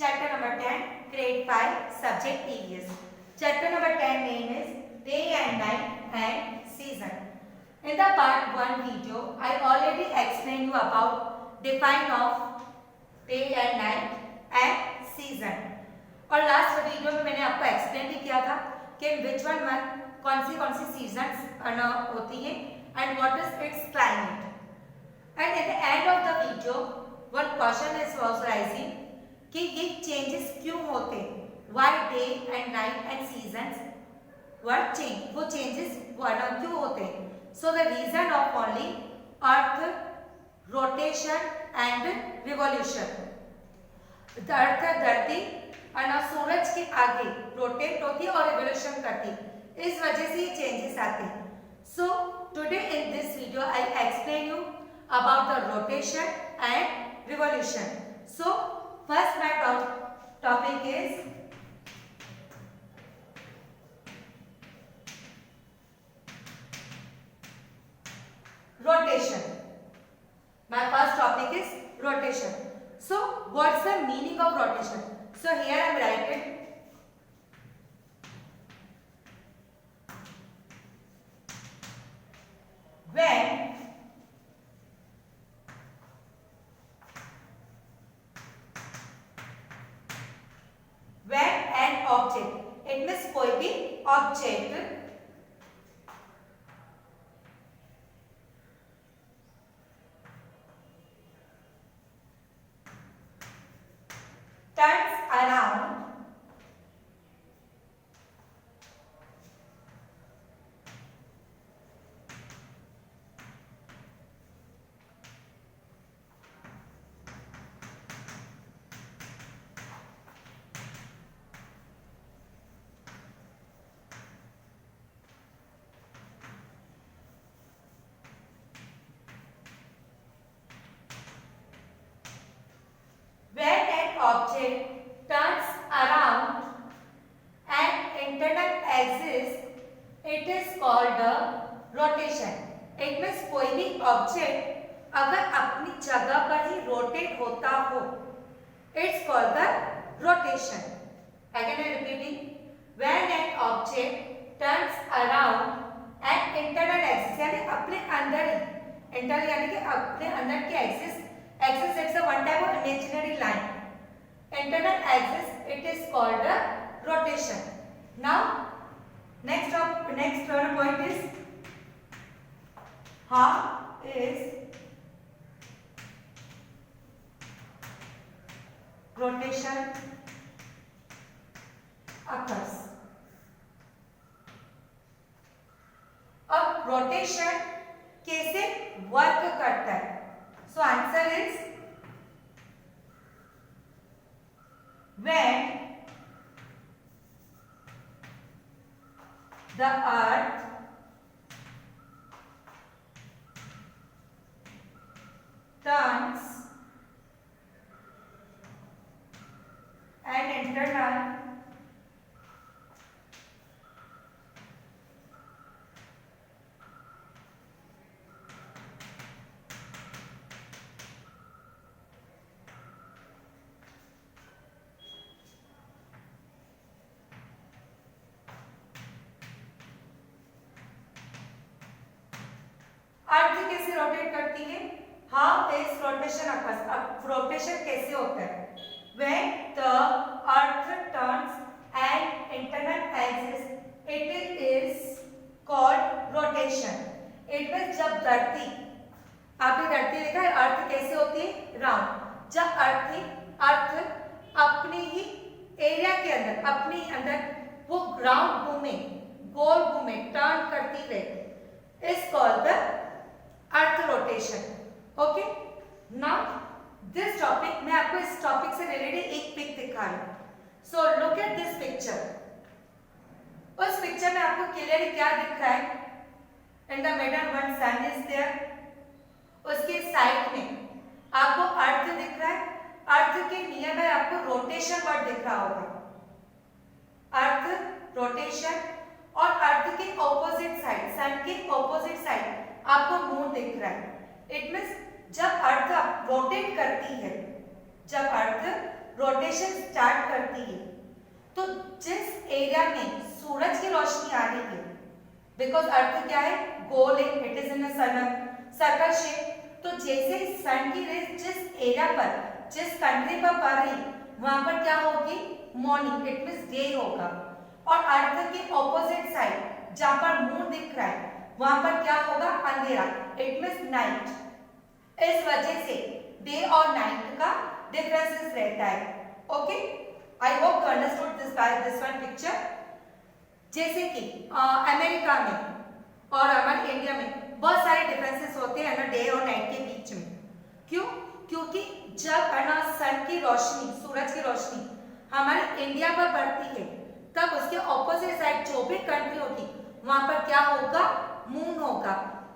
Chapter number 10, grade 5, subject EVS. Chapter number 10 name is Day and Night and Season. In the part 1 video, I already explained you about define of day and night and season. और last video में मैंने आपको explain भी किया था कि which one month कौन सी seasons होती हैं and what is its climate. And at the end of the video one question is was rising कि ये चेंजेस क्यों होते, why day and night and seasons were change, वो चेंजेस क्यों होते. So the reason of only earth rotation and revolution. Earth धरती और सूरज के आगे रोटेट होती है और रिवॉल्यूशन करती है, इस वजह से ये चेंजेस आते हैं. So today in this video I explain you about the rotation and revolution. So first my topic is rotation. My first topic is rotation. So what's the meaning of rotation? So here I am writing when an object, it means कोई भी object turns around object turns around an internal axis, it is called the rotation. It means कोई भी object अगर अपनी जगह पर ही rotate होता हो, it's called the rotation. Again I am repeating, when an object turns around an internal axis, यानी अपने अंदर ही, internal यानी कि अपने अंदर की axis it's a one type of imaginary line. Internal axis, it is called a rotation. Now next point is how is rotation occurs. अब rotation कैसे वर्क करता है? So answer is when the earth turns an internal अर्थ कैसे rotate करती है? How is rotation occurs. अब rotation कैसे होता है? When the earth turns an internal axis, it is called rotation. It means जब धरती, आपने धरती देखा है, अर्थ कैसे होती है? राउंड. जब अर्थ अपने ही एरिया के अंदर, अपने अंदर वो राउंड घूमे, गोल घूमे, टर्न करती रहे, is called the earth rotation. Okay, now this topic, मैं आपको इस टॉपिक से रिलेटेड एक पिक दिखा रही हूं. So look at this picture. उस पिक्चर में आपको क्लियरली क्या दिख रहा है? In the middle one sun is there. उसके साइड में आपको अर्थ दिख रहा है. अर्थ के नियर बाय आपको रोटेशन वर्ड दिख रहा होगा. Earth rotation. और अर्थ के ऑपोजिट साइड, सन के ऑपोजिट साइड आपको मून दिख रहा है. इट मींस जब अर्थ रोटेट करती है, जब अर्थ रोटेशन स्टार्ट करती है तो जिस एरिया में सूरज की रोशनी आ रही है, बिकॉज अर्थ क्या है, गोल है, it is in circle shape, तो जैसे सन की रेज जिस एरिया पर, जिस कंट्री पर पड़ रही, वहां पर क्या होगी, मॉर्निंग, इट मींस डे होगा। और अर्थ के ऑपोजिट साइड जहां पर मून दिख रहा है वहां पर क्या होगा, अंधेरा, इट मींस नाइट। इस वजह से डे और नाइट का डिफरेंसेस रहता है। Okay, I hope you understood this one picture. जैसे कि अमेरिका में और हमारे इंडिया में बहुत सारे डिफरेंसेस होते हैं ना डे और नाइट के बीच में। क्यों? क्योंकि जब सन की रोशनी, सूरज की रोशनी हमारे इंडिया पर पड़ती है तब उसके ऑपोजिट साइड जो भी कंट्री होगी वहां पर क्या होगा, मून होगा,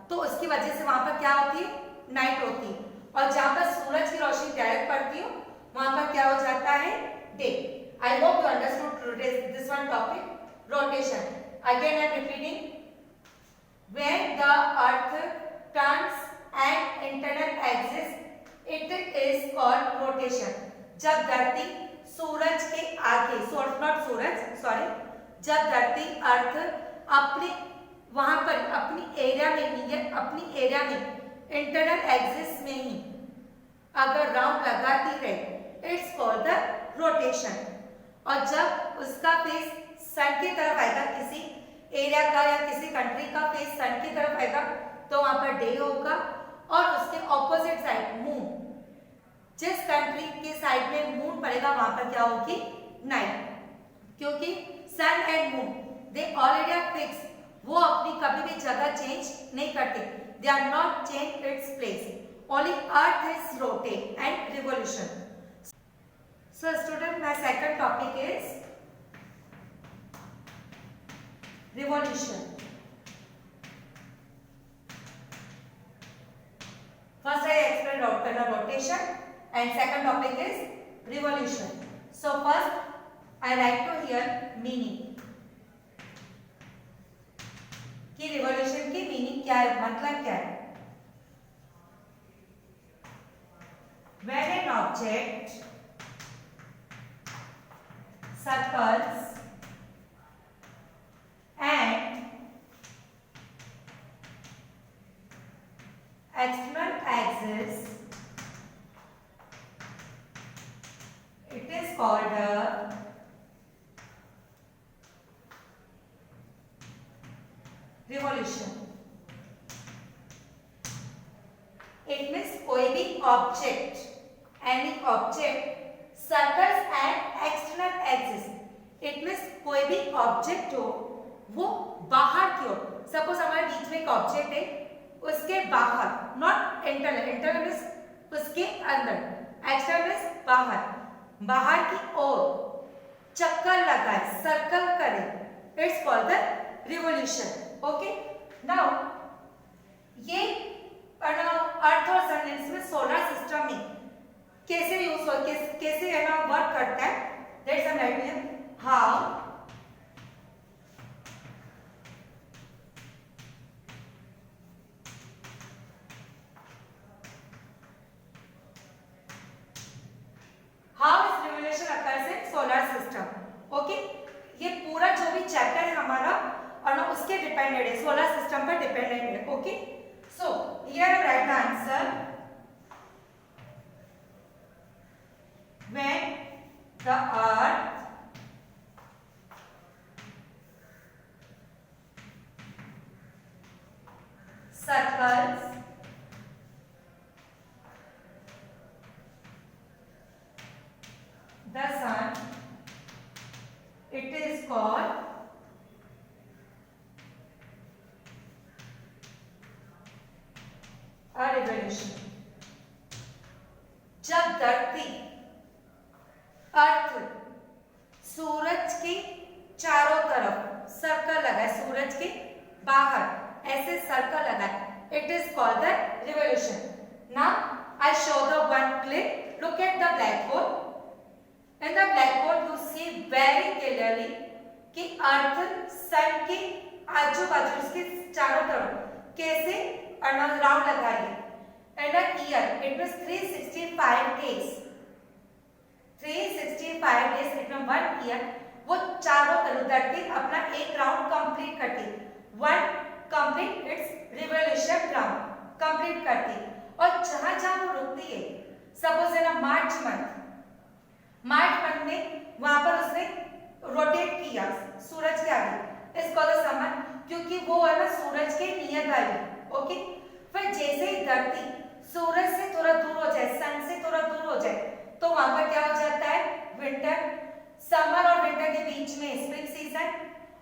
तो उसकी वजह से वहां पर क्या होती है, नाइट होती है। और जहां पर सूरज की रोशनी डायरेक्ट पड़ती हो वहां पर क्या हो जाता है, day. I hope you understood this one topic, rotation. Again I am repeating, when the earth turns an internal axis it is called rotation. जब धरती सूरज के आगे, नॉट सूरज, सॉरी, जब धरती अर्थ अपने वहां पर अपनी एरिया में ही, अपनी एरिया में इंटरनल एक्सिस में ही अगर राउंड लगाती रहे, इट्स कॉल्ड द रोटेशन। और जब उसका फेस सन की तरफ आएगा, किसी एरिया का या किसी कंट्री का फेस सन की तरफ आएगा तो वहां पर डे होगा, और उसके ऑपोजिट साइड मून, जिस कंट्री के साइड में मून पड़ेगा वहां पर क्या होगी, नाइट। क्योंकि sun and moon they already are fix, वो अपनी कभी भी जगह चेंज नहीं करते, they are not change its place, only earth is rotate and revolution. So student, my second topic is revolution. First I explained rotation and second topic is revolution. So first I like to hear meaning कि revolution की meaning क्या है, मतलब क्या है। When an object circles and external axis, it is called a revolution. It means कोई भी object, any object circles and external axis, it means कोई भी object हो वो बाहर की ओर, सपोज हमारे बीच में एक ऑब्जेक्ट है, उसके बाहर, नॉट इंटरनल, इंटरनल मींस उसके अंदर, एक्सटर्नल मींस बाहर, बाहर की ओर चक्कर लगाए, सर्कल करे, it's called the revolution. Okay, now ये अर्थ और सन इसमें सोलर सिस्टम में कैसे यूज हो, कैसे है ना वर्क करता है, that's an idea how solar system. Okay, ये पूरा जो भी चैप्टर है हमारा और ना उसके डिपेंडेंट है, सोलर सिस्टम पर डिपेंडेंट है। Okay, so here right answer, when the earth circles the sun, it is called a revolution. जब धरती अर्थ सूरज के चारों तरफ सर्कल लगाए, सूरज के बाहर ऐसे सर्कल लगाए, it is called the revolution. Now I show the one clip. Look at the blackboard. In the blackboard you see very clearly कि अर्थ सन के आजू बाजू उसके चारों तरफ कैसे राउंड लगा रही है। And a year it means 365 days, 365 days इनमें 1 ईयर वो चारों तरफ धरती अपना एक राउंड कंप्लीट करती, one complete it's revolution round complete करती, और जहां जहां वो रुकती है, सपोज है ना मार्च मंथ में वहां पर उसने रोटेट किया सूरज के आगे, इसको द समर, क्योंकि वो है ना सूरज के नियर बाय है। ओके, फिर जैसे ही धरती सूरज से थोड़ा दूर हो जाए, सन से थोड़ा दूर हो जाए, तो वहां पर क्या हो जाता है, विंटर। समर और विंटर के बीच में स्प्रिंग सीजन,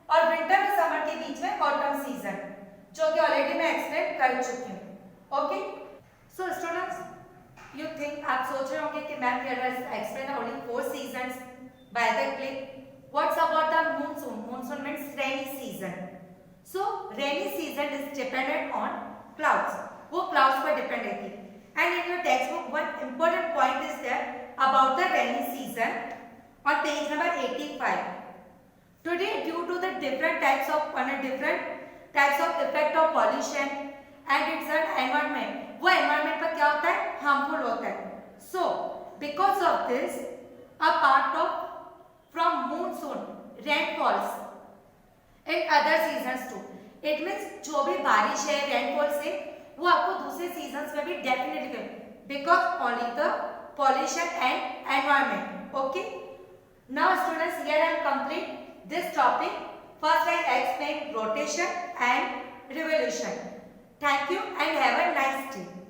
और विंटर और समर के बीच में ऑटम सीजन, जो कि ऑलरेडी मैं एक्सप्लेन कर चुकी हूँ। Okay, so students, you think, आप सोच रहे होंगे कि ma'am here has explain only 4 seasons by the click, what's about the monsoon? Monsoon means rainy season. So rainy season is dependent on clouds, वो clouds पर depend रहती है। And in your textbook one important point is there about the rainy season on page number 85. Today, due to the different types of effect of pollution and its environment, वो environment पर क्या होता है, harmful होता है। So because of this, a part of from monsoon rainfalls in other seasons too. It means जो भी बारिश है, rainfall से, वो आपको दूसरे seasons में भी definitely, because only the pollution and environment. Okay. Now students, here I am complete this topic. First I explain rotation and revolution. Thank you and have a nice day.